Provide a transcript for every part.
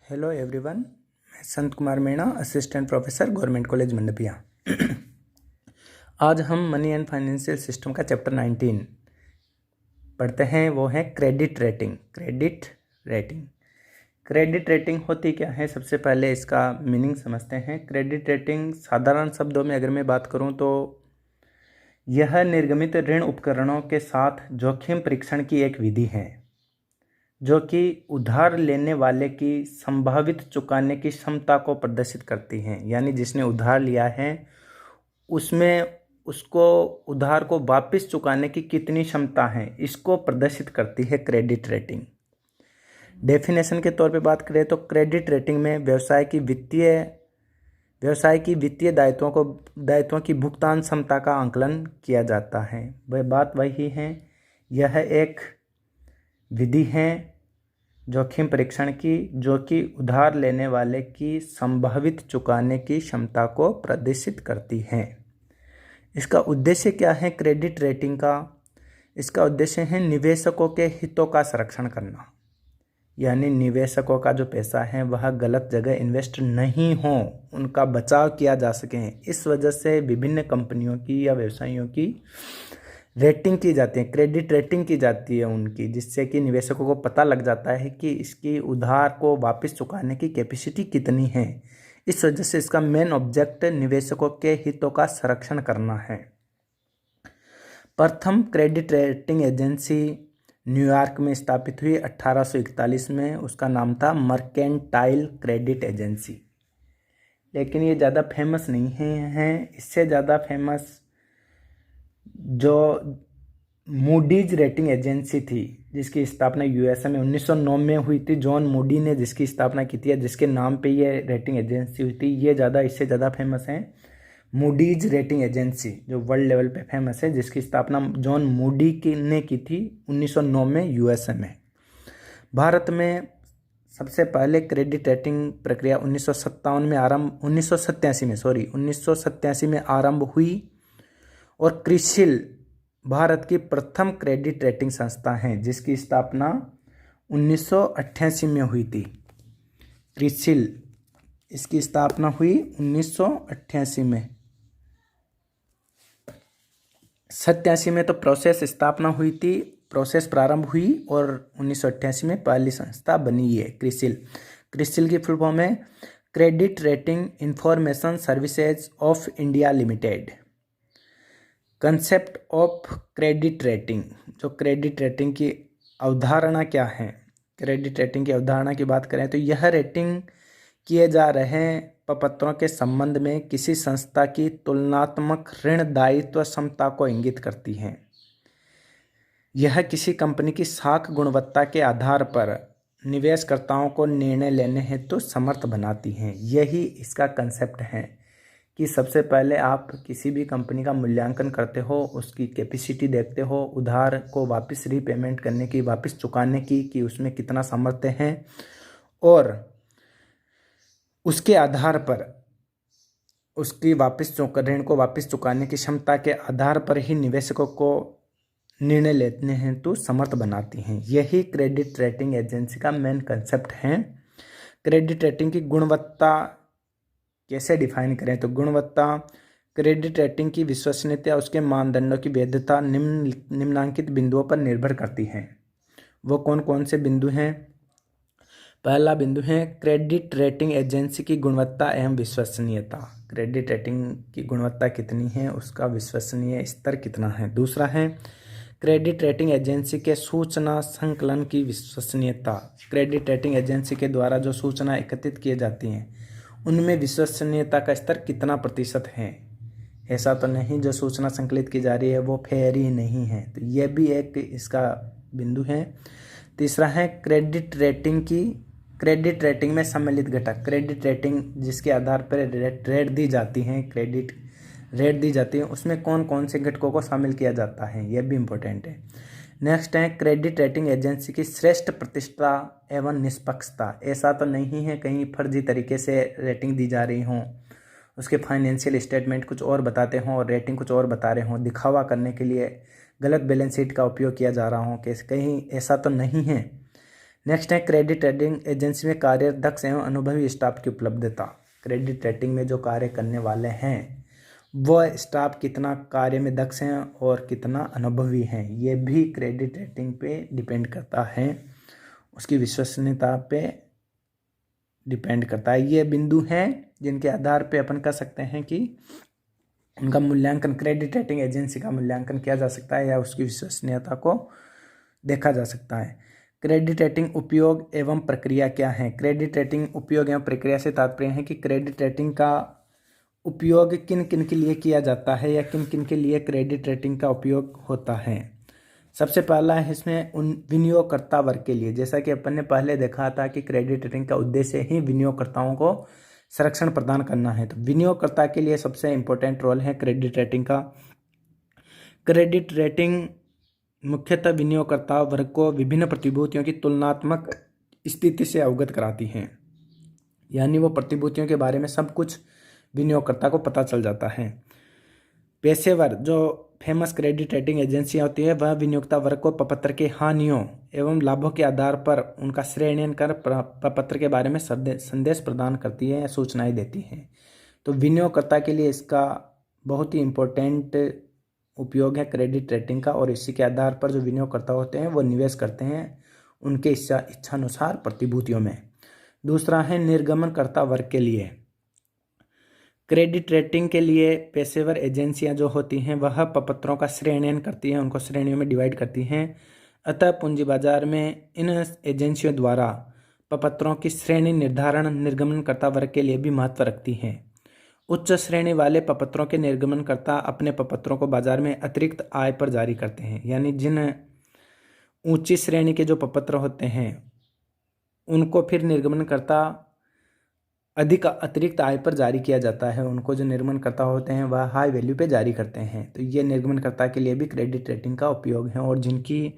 Hello everyone, मैं Sant Kumar Meena, assistant professor, government college Mandapiya. आज हम मनी एंड फाइनेंशियल सिस्टम का चैप्टर 19 पढ़ते हैं। वो है क्रेडिट रेटिंग। क्रेडिट रेटिंग होती क्या है, सबसे पहले इसका मीनिंग समझते हैं। क्रेडिट रेटिंग साधारण शब्दों में अगर मैं बात करूं तो यह निर्गमित ऋण उपकरणों के साथ जोखिम परीक्षण की एक विधि है जो कि उधार लेने वाले की संभावित चुकाने की क्षमता को प्रदर्शित करती है। यानी जिसने उधार लिया है उसमें उसको उधार को वापस चुकाने की कितनी क्षमता है, इसको प्रदर्शित करती है क्रेडिट रेटिंग। डेफिनेशन के तौर पे बात करें तो क्रेडिट रेटिंग में व्यवसाय की वित्तीय दायित्वों की भुगतान क्षमता का आंकलन किया जाता है। वह बात वही है, यह एक विधि है जोखिम परीक्षण की जो कि उधार लेने वाले की संभावित चुकाने की क्षमता को प्रदर्शित करती है। इसका उद्देश्य क्या है क्रेडिट रेटिंग का? इसका उद्देश्य है निवेशकों के हितों का संरक्षण करना। यानी निवेशकों का जो पैसा है वह गलत जगह इन्वेस्ट नहीं हो, उनका बचाव किया जा सके। इस वजह से विभिन्न कंपनियों की या व्यवसायियों की रेटिंग की जाती है, क्रेडिट रेटिंग की जाती है उनकी, जिससे कि निवेशकों को पता लग जाता है कि इसकी उधार को वापस चुकाने की कैपेसिटी कितनी है। इस वजह से इसका मेन ऑब्जेक्ट निवेशकों के हितों का संरक्षण करना है। प्रथम क्रेडिट रेटिंग एजेंसी न्यूयॉर्क में स्थापित हुई 1841 में। उसका नाम था मर्केंटाइल क्रेडिट एजेंसी। लेकिन ये ज़्यादा फेमस नहीं है। इससे ज़्यादा फेमस जो मूडीज रेटिंग एजेंसी थी जिसकी स्थापना यूएसए में 1909 में हुई थी। जॉन मूडी ने जिसकी स्थापना की थी, जिसके नाम पे ये रेटिंग एजेंसी हुई थी, ये इससे ज़्यादा फेमस है। मूडीज रेटिंग एजेंसी जो वर्ल्ड लेवल पे फेमस है, जिसकी स्थापना जॉन मूडी ने की थी 1909 में यूएसए में। भारत में सबसे पहले क्रेडिट रेटिंग प्रक्रिया 1987 में आरंभ हुई और क्रिसिल भारत की प्रथम क्रेडिट रेटिंग संस्था है जिसकी स्थापना 1988 में हुई थी। क्रिसिल, इसकी स्थापना हुई 1988 में। 87 में तो प्रोसेस प्रारंभ हुई और 1988 में पहली संस्था बनी है क्रिसिल। क्रिसिल की फुल फॉर्म है credit rating information services of India limited. Concept of credit rating, जो क्रेडिट रेटिंग की अवधारणा क्या है? क्रेडिट रेटिंग की अवधारणा की बात करें तो यह रेटिंग किए जा रहे प्रपत्रों के संबंध में किसी संस्था की तुलनात्मक ऋण दायित्व क्षमता को इंगित करती है। यह किसी कंपनी की साख गुणवत्ता के आधार पर निवेशकर्ताओं को निर्णय लेने हेतु समर्थ बनाती हैं। यही इसका कंसेप्ट है कि सबसे पहले आप किसी भी कंपनी का मूल्यांकन करते हो, उसकी कैपेसिटी देखते हो, उधार को वापस रीपेमेंट करने की, वापस चुकाने की, कि उसमें कितना सामर्थ्य है, और उसके आधार पर उसकी ऋण को वापस चुकाने की क्षमता के आधार पर ही निवेशकों को निर्णय लेने हेतु समर्थ बनाती हैं। यही क्रेडिट रेटिंग एजेंसी का मेन कंसेप्ट है। क्रेडिट रेटिंग की गुणवत्ता कैसे डिफाइन करें तो गुणवत्ता क्रेडिट रेटिंग की विश्वसनीयता उसके मानदंडों की वैधता निम्नलिखित बिंदुओं पर निर्भर करती है। वो कौन कौन से बिंदु हैं? पहला बिंदु है क्रेडिट रेटिंग एजेंसी की गुणवत्ता एवं विश्वसनीयता। क्रेडिट रेटिंग की गुणवत्ता कितनी है, उसका विश्वसनीय स्तर कितना है। दूसरा है क्रेडिट रेटिंग एजेंसी के सूचना संकलन की विश्वसनीयता। क्रेडिट रेटिंग एजेंसी के द्वारा जो सूचना एकत्रित की जाती हैं उनमें विश्वसनीयता का स्तर कितना प्रतिशत है। ऐसा तो नहीं जो सूचना संकलित की जा रही है वो फेयर ही नहीं है, तो यह भी एक इसका बिंदु है। तीसरा है क्रेडिट रेटिंग में सम्मिलित घटक। क्रेडिट रेटिंग जिसके आधार पर रेट दी जाती है उसमें कौन कौन से घटकों को शामिल किया जाता है, यह भी इम्पोर्टेंट है। नेक्स्ट है क्रेडिट रेटिंग एजेंसी की श्रेष्ठ प्रतिष्ठा एवं निष्पक्षता। ऐसा तो नहीं है कहीं फर्जी तरीके से रेटिंग दी जा रही हो, उसके फाइनेंशियल स्टेटमेंट कुछ और बताते हों और रेटिंग कुछ और बता रहे हों, दिखावा करने के लिए गलत बैलेंस शीट का उपयोग किया जा रहा हो, कहीं ऐसा तो नहीं है। नेक्स्ट है क्रेडिट रेटिंग एजेंसी में कार्यरत दक्ष एवं अनुभवी स्टाफ की उपलब्धता। क्रेडिट रेटिंग में जो कार्य करने वाले हैं वह स्टाफ कितना कार्य में दक्ष हैं और कितना अनुभवी हैं, ये भी क्रेडिट रेटिंग पे डिपेंड करता है, उसकी विश्वसनीयता पे डिपेंड करता है। ये बिंदु हैं जिनके आधार पे अपन कह सकते हैं कि उनका मूल्यांकन, क्रेडिट रेटिंग एजेंसी का मूल्यांकन किया जा सकता है या उसकी विश्वसनीयता को देखा जा सकता है। क्रेडिट रेटिंग उपयोग एवं प्रक्रिया क्या है? क्रेडिट रेटिंग उपयोग एवं प्रक्रिया से तात्पर्य है कि क्रेडिट रेटिंग का उपयोग किन किन के लिए किया जाता है या किन किन के लिए क्रेडिट रेटिंग का उपयोग होता है। सबसे पहला है इसमें उन विनियोगकर्ता वर्ग के लिए, जैसा कि अपन ने पहले देखा था कि क्रेडिट रेटिंग का उद्देश्य ही विनियोगकर्ताओं को संरक्षण प्रदान करना है। तो विनियोगकर्ता के लिए सबसे इंपॉर्टेंट रोल है क्रेडिट रेटिंग का। क्रेडिट रेटिंग मुख्यतः विनियोगकर्ता वर्ग को विभिन्न प्रतिभूतियों की तुलनात्मक स्थिति से अवगत कराती हैं, यानी वो प्रतिभूतियों के बारे में सब कुछ विनियोगकर्ता को पता चल जाता है। पेशेवर जो फेमस क्रेडिट रेटिंग एजेंसियां होती है वह विनियोक्ता वर्ग को प्रपत्र के हानियों एवं लाभों के आधार पर उनका श्रेणीयन कर प्रपत्र के बारे में संदेश प्रदान करती है या सूचनाएं देती है। तो विनियोगकर्ता के लिए इसका बहुत ही इम्पोर्टेंट उपयोग है क्रेडिट रेटिंग का, और इसी के आधार पर जो विनियोगकर्ता होते हैं वो निवेश करते हैं उनके इच्छानुसार प्रतिभूतियों में। दूसरा है निर्गमनकर्ता वर्ग के लिए। क्रेडिट रेटिंग के लिए पेशेवर एजेंसियां जो होती हैं वह प्रपत्रों का श्रेणीयन करती हैं, उनको श्रेणियों में डिवाइड करती हैं। अतः पूंजी बाजार में इन एजेंसियों द्वारा प्रपत्रों की श्रेणी निर्धारण निर्गमनकर्ता वर्ग के लिए भी महत्व रखती हैं। उच्च श्रेणी वाले प्रपत्रों के निर्गमनकर्ता अपने प्रपत्रों को बाजार में अतिरिक्त आय पर जारी करते हैं, यानी जिन ऊंची श्रेणी के जो प्रपत्र होते हैं उनको फिर निर्गमनकर्ता अधिक अतिरिक्त आय पर जारी किया जाता है, उनको जो निर्गमनकर्ता होते हैं वह हाई वैल्यू पे जारी करते हैं। तो ये निर्गमनकर्ता के लिए भी क्रेडिट रेटिंग का उपयोग है, और जिनकी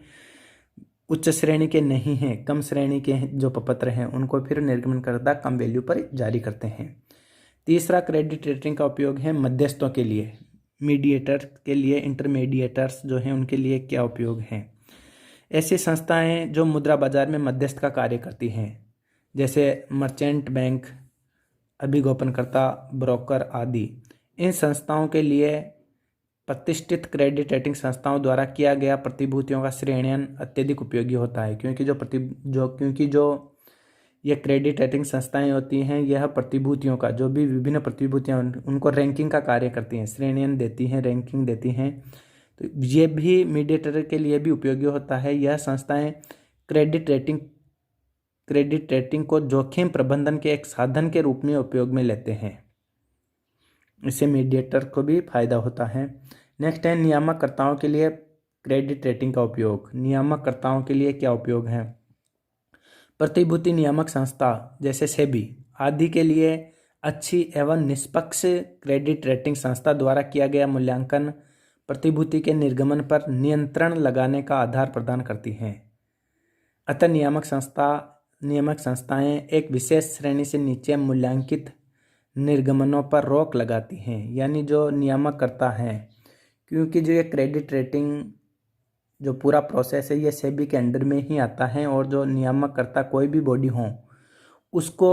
उच्च श्रेणी के नहीं हैं, कम श्रेणी के जो प्रपत्र हैं उनको फिर निर्गमनकर्ता कम वैल्यू पर जारी करते हैं। तीसरा क्रेडिट रेटिंग का उपयोग है मध्यस्थों के लिए, मीडिएटर के लिए, इंटरमीडिएटर्स जो हैं उनके लिए क्या उपयोग है। ऐसी संस्थाएं जो मुद्रा बाजार में मध्यस्थ का कार्य करती हैं, जैसे मर्चेंट बैंक, अभिगोपनकर्ता, ब्रोकर आदि। इन संस्थाओं के लिए प्रतिष्ठित क्रेडिट रेटिंग संस्थाओं द्वारा किया गया प्रतिभूतियों का श्रेणीयन अत्यधिक उपयोगी होता है, क्योंकि जो ये क्रेडिट रेटिंग संस्थाएं होती हैं यह प्रतिभूतियों का, जो भी विभिन्न प्रतिभूतियां उनको रैंकिंग का कार्य करती हैं, श्रेणीयन देती हैं, रैंकिंग देती हैं। तो ये भी मीडिएटर के लिए भी उपयोगी होता है। यह संस्थाएं क्रेडिट रेटिंग को जोखिम प्रबंधन के एक साधन के रूप में उपयोग में लेते हैं, इससे मीडिएटर को भी फायदा होता है। नेक्स्ट है नियामककर्ताओं के लिए क्रेडिट रेटिंग का उपयोग। नियामककर्ताओं के लिए क्या उपयोग है? प्रतिभूति नियामक संस्था जैसे सेबी आदि के लिए अच्छी एवं निष्पक्ष क्रेडिट रेटिंग संस्था द्वारा किया गया मूल्यांकन प्रतिभूति के निर्गमन पर नियंत्रण लगाने का आधार प्रदान करती हैं। अतः नियामक संस्थाएं एक विशेष श्रेणी से नीचे मूल्यांकित निर्गमनों पर रोक लगाती हैं, यानी जो नियामक करता है, क्योंकि जो ये क्रेडिट रेटिंग जो पूरा प्रोसेस है ये सेबी के अंडर में ही आता है, और जो नियामक करता कोई भी बॉडी हो उसको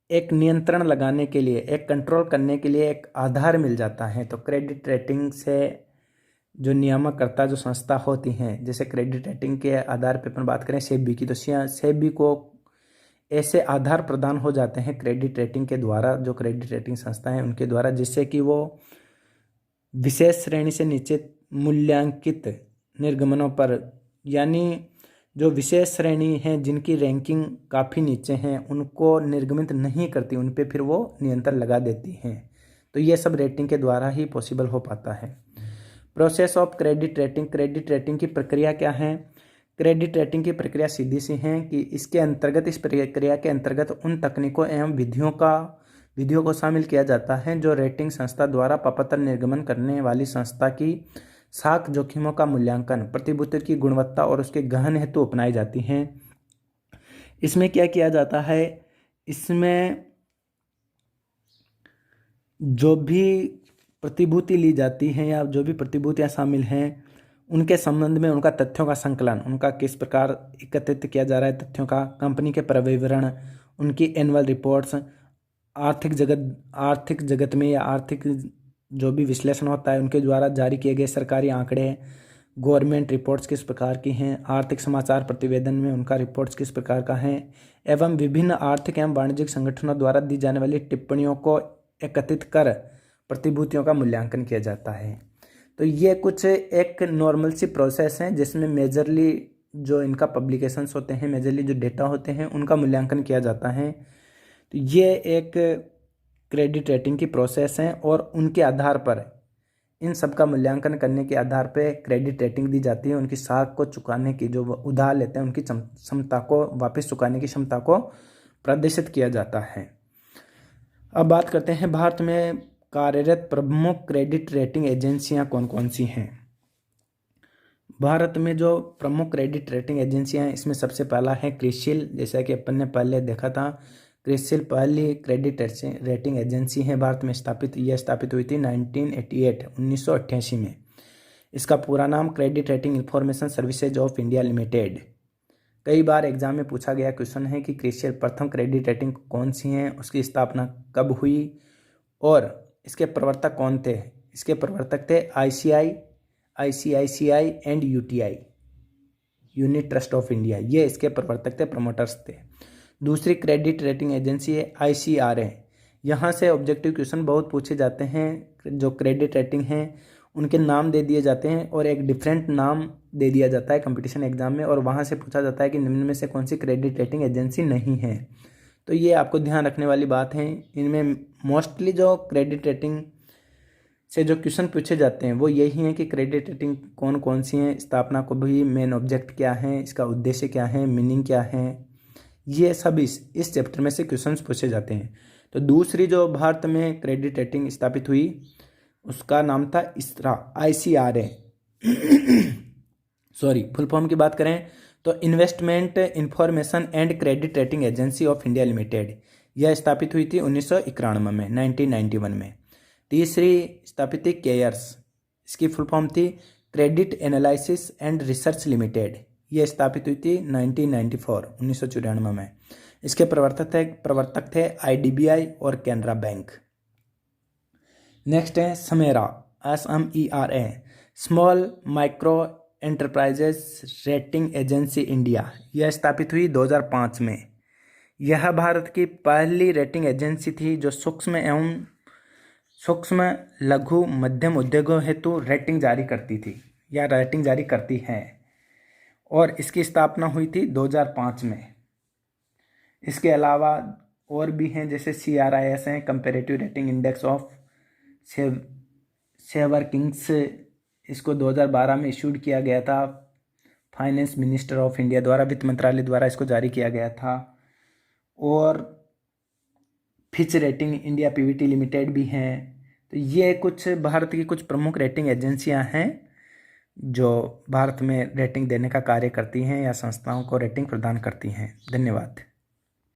एक नियंत्रण लगाने के लिए, एक कंट्रोल करने के लिए एक आधार मिल जाता है। तो क्रेडिट रेटिंग से जो नियामककर्ता जो संस्था होती हैं, जैसे क्रेडिट रेटिंग के आधार पर अपन बात करें सेबी की, तो सेबी को ऐसे आधार प्रदान हो जाते हैं क्रेडिट रेटिंग के द्वारा, जो क्रेडिट रेटिंग संस्था हैं उनके द्वारा, जिससे कि वो विशेष श्रेणी से नीचे मूल्यांकित निर्गमनों पर, यानी जो विशेष श्रेणी हैं जिनकी रैंकिंग काफ़ी नीचे हैं उनको निर्गमित नहीं करती, उन पे फिर वो नियंत्रण लगा देती हैं। तो ये सब रेटिंग के द्वारा ही पॉसिबल हो पाता है। Process of credit rating. Credit rating की प्रक्रिया क्या है? क्रेडिट रेटिंग की प्रक्रिया सीधी सी है कि इस प्रक्रिया के अंतर्गत उन तकनीकों एवं विधियों को शामिल किया जाता है जो रेटिंग संस्था द्वारा प्रपत्र निर्गमन करने वाली संस्था की साख जोखिमों का मूल्यांकन, प्रतिभूति की गुणवत्ता और उसके गहन हेतु अपनाई जाती हैं। इसमें क्या किया जाता है? इसमें जो भी प्रतिभूति ली जाती हैं या जो भी प्रतिभूतियां शामिल हैं उनके संबंध में उनका तथ्यों का संकलन, उनका किस प्रकार एकत्रित किया जा रहा है तथ्यों का, कंपनी के परिविवरण, उनकी एनुअल रिपोर्ट्स, आर्थिक जगत में या आर्थिक जो भी विश्लेषण होता है उनके द्वारा जारी किए गए सरकारी आंकड़े, गवर्नमेंट रिपोर्ट्स किस प्रकार की हैं, आर्थिक समाचार प्रतिवेदन में उनका रिपोर्ट्स किस प्रकार का है, एवं विभिन्न आर्थिक एवं वाणिज्यिक संगठनों द्वारा दी जाने वाली टिप्पणियों को एकत्रित कर प्रतिभूतियों का मूल्यांकन किया जाता है। तो ये कुछ एक नॉर्मल सी प्रोसेस है जिसमें मेजरली जो इनका पब्लिकेशंस होते हैं, मेजरली जो डेटा होते हैं उनका मूल्यांकन किया जाता है। तो ये एक क्रेडिट रेटिंग की प्रोसेस है और उनके आधार पर, इन सब का मूल्यांकन करने के आधार पर क्रेडिट रेटिंग दी जाती है। उनकी साख को चुकाने की, जो उधार लेते हैं उनकी क्षमता को, वापस चुकाने की क्षमता को प्रदर्शित किया जाता है। अब बात करते हैं भारत में कार्यरत प्रमुख क्रेडिट रेटिंग एजेंसियां कौन कौन सी हैं। भारत में जो प्रमुख क्रेडिट रेटिंग एजेंसियां हैं इसमें सबसे पहला है क्रिसिल, जैसा कि अपन ने पहले देखा था। क्रिसिल पहली क्रेडिट रेटिंग एजेंसी है भारत में स्थापित। यह स्थापित हुई थी 1988 में। इसका पूरा नाम credit rating information services of India limited. कई बार एग्जाम में पूछा गया क्वेश्चन है कि क्रिसिल प्रथम क्रेडिट रेटिंग कौन सी हैं, उसकी स्थापना कब हुई और इसके प्रवर्तक कौन थे। इसके प्रवर्तक थे ICICI and UTI, unit trust of India. ये इसके प्रवर्तक थे, प्रमोटर्स थे। दूसरी क्रेडिट रेटिंग एजेंसी है ICRA। यहाँ से ऑब्जेक्टिव क्वेश्चन बहुत पूछे जाते हैं। जो क्रेडिट रेटिंग हैं उनके नाम दे दिए जाते हैं और एक डिफरेंट नाम दे दिया जाता है कंपटीशन एग्जाम में, और वहाँ से पूछा जाता है कि निम्न में से कौन सी क्रेडिट रेटिंग एजेंसी नहीं है। तो ये आपको ध्यान रखने वाली बात है। इनमें मोस्टली जो क्रेडिट रेटिंग से जो क्वेश्चन पूछे जाते हैं वो यही हैं कि क्रेडिट रेटिंग कौन कौन सी हैं, स्थापना को भी, मेन ऑब्जेक्ट क्या है, इसका उद्देश्य क्या है, मीनिंग क्या है, ये सब इस चैप्टर में से क्वेश्चंस पूछे जाते हैं। तो दूसरी जो भारत में क्रेडिट रेटिंग स्थापित हुई उसका नाम था ISRA, ICRA। Sorry, full form की बात करें तो investment information and credit rating agency of India limited. यह स्थापित हुई थी 1991 में, 1991 में। तीसरी स्थापित थी केयर्स। इसकी फुल फॉर्म थी credit analysis and research limited. यह स्थापित हुई थी 1994 में। इसके प्रवर्तक थे IDBI और कैनरा बैंक। नेक्स्ट है समेरा, SMERA, small micro enterprises rating agency India. यह स्थापित हुई 2005 में। यह भारत की पहली रेटिंग एजेंसी थी जो सूक्ष्म लघु मध्यम उद्योगों हेतु रेटिंग जारी करती थी या रेटिंग जारी करती है, और इसकी स्थापना हुई थी 2005 में। इसके अलावा और भी हैं, जैसे CRIS हैं, कंपेरेटिव रेटिंग इंडेक्स ऑफ सेवरकिंग्स। इसको 2012 में इशूड किया गया था, फाइनेंस मिनिस्टर ऑफ इंडिया द्वारा, वित्त मंत्रालय द्वारा इसको जारी किया गया था। और Fitch rating India PVT limited भी हैं। तो ये कुछ भारत की कुछ प्रमुख रेटिंग एजेंसियां हैं जो भारत में रेटिंग देने का कार्य करती हैं या संस्थाओं को रेटिंग प्रदान करती हैं। धन्यवाद।